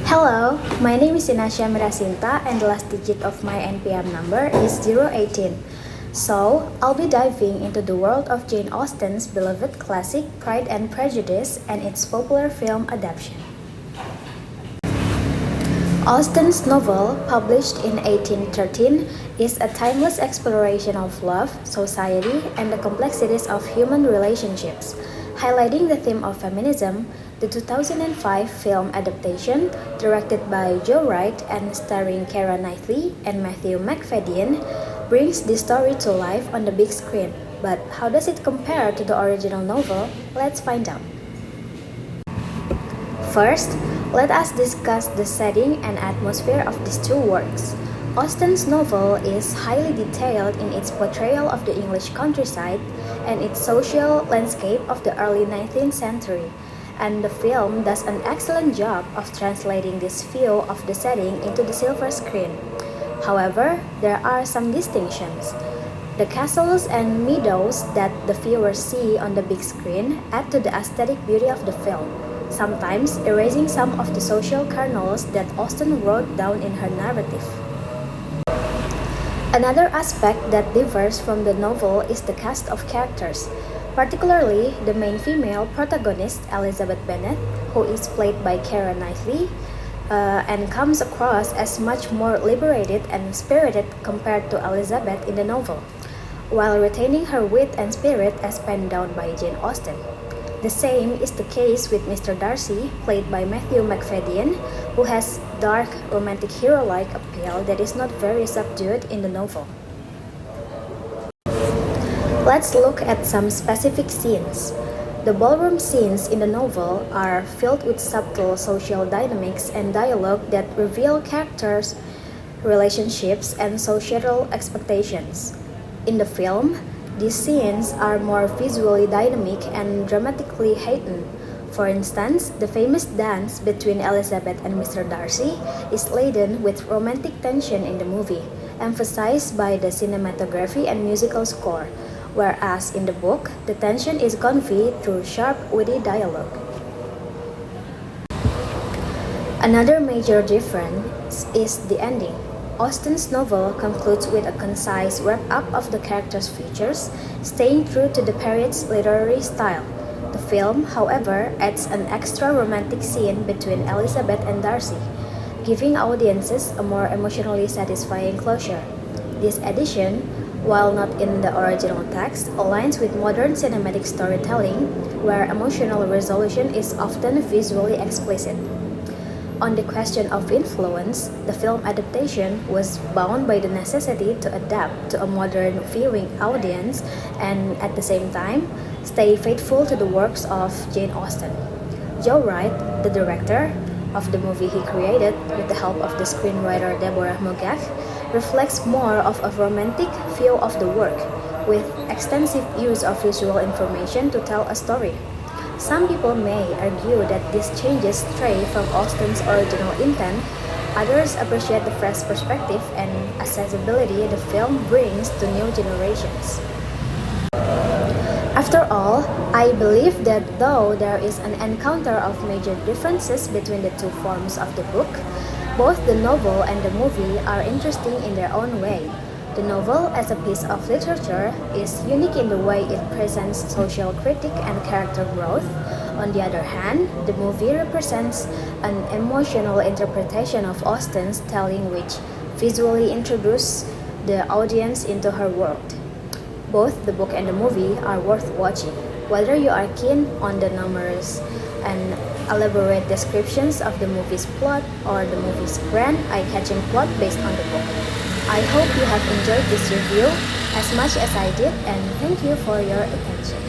Hello, my name is Inasya Mirasinta and the last digit of my NPM number is 018. So, I'll be diving into the world of Jane Austen's beloved classic Pride and Prejudice and its popular film adaptation. Austen's novel, published in 1813, is a timeless exploration of love, society, and the complexities of human relationships. Highlighting the theme of feminism, the 2005 film adaptation, directed by Joe Wright and starring Keira Knightley and Matthew Macfadyen, brings this story to life on the big screen. But how does it compare to the original novel? Let's find out. First, let us discuss the setting and atmosphere of these two works. Austen's novel is highly detailed in its portrayal of the English countryside and its social landscape of the early 19th century, and the film does an excellent job of translating this view of the setting into the silver screen. However, there are some distinctions. The castles and meadows that the viewers see on the big screen add to the aesthetic beauty of the film, sometimes erasing some of the social kernels that Austen wrote down in her narrative. Another aspect that differs from the novel is the cast of characters, particularly the main female protagonist, Elizabeth Bennet, who is played by Keira Knightley, and comes across as much more liberated and spirited compared to Elizabeth in the novel, while retaining her wit and spirit as penned down by Jane Austen. The same is the case with Mr. Darcy, played by Matthew Macfadyen, who has dark, romantic hero-like appeal that is not very subdued in the novel. Let's look at some specific scenes. The ballroom scenes in the novel are filled with subtle social dynamics and dialogue that reveal characters, relationships, and societal expectations. In the film, these scenes are more visually dynamic and dramatically heightened. For instance, the famous dance between Elizabeth and Mr. Darcy is laden with romantic tension in the movie, emphasized by the cinematography and musical score, whereas in the book, the tension is conveyed through sharp, witty dialogue. Another major difference is the ending. Austen's novel concludes with a concise wrap-up of the characters' features, staying true to the period's literary style. The film, however, adds an extra romantic scene between Elizabeth and Darcy, giving audiences a more emotionally satisfying closure. This addition, while not in the original text, aligns with modern cinematic storytelling, where emotional resolution is often visually explicit. On the question of influence, the film adaptation was bound by the necessity to adapt to a modern viewing audience and, at the same time, stay faithful to the works of Jane Austen. Joe Wright, the director of the movie he created with the help of the screenwriter Deborah Mogak, reflects more of a romantic view of the work, with extensive use of visual information to tell a story. Some people may argue that these changes stray from Austen's original intent. Others appreciate the fresh perspective and accessibility the film brings to new generations. After all, I believe that though there is an encounter of major differences between the two forms of the book, both the novel and the movie are interesting in their own way. The novel, as a piece of literature, is unique in the way it presents social critique and character growth. On the other hand, the movie represents an emotional interpretation of Austen's telling which visually introduces the audience into her world. Both the book and the movie are worth watching, whether you are keen on the numerous and elaborate descriptions of the movie's plot or the movie's grand, eye-catching plot based on the book. I hope you have enjoyed this review as much as I did, and thank you for your attention.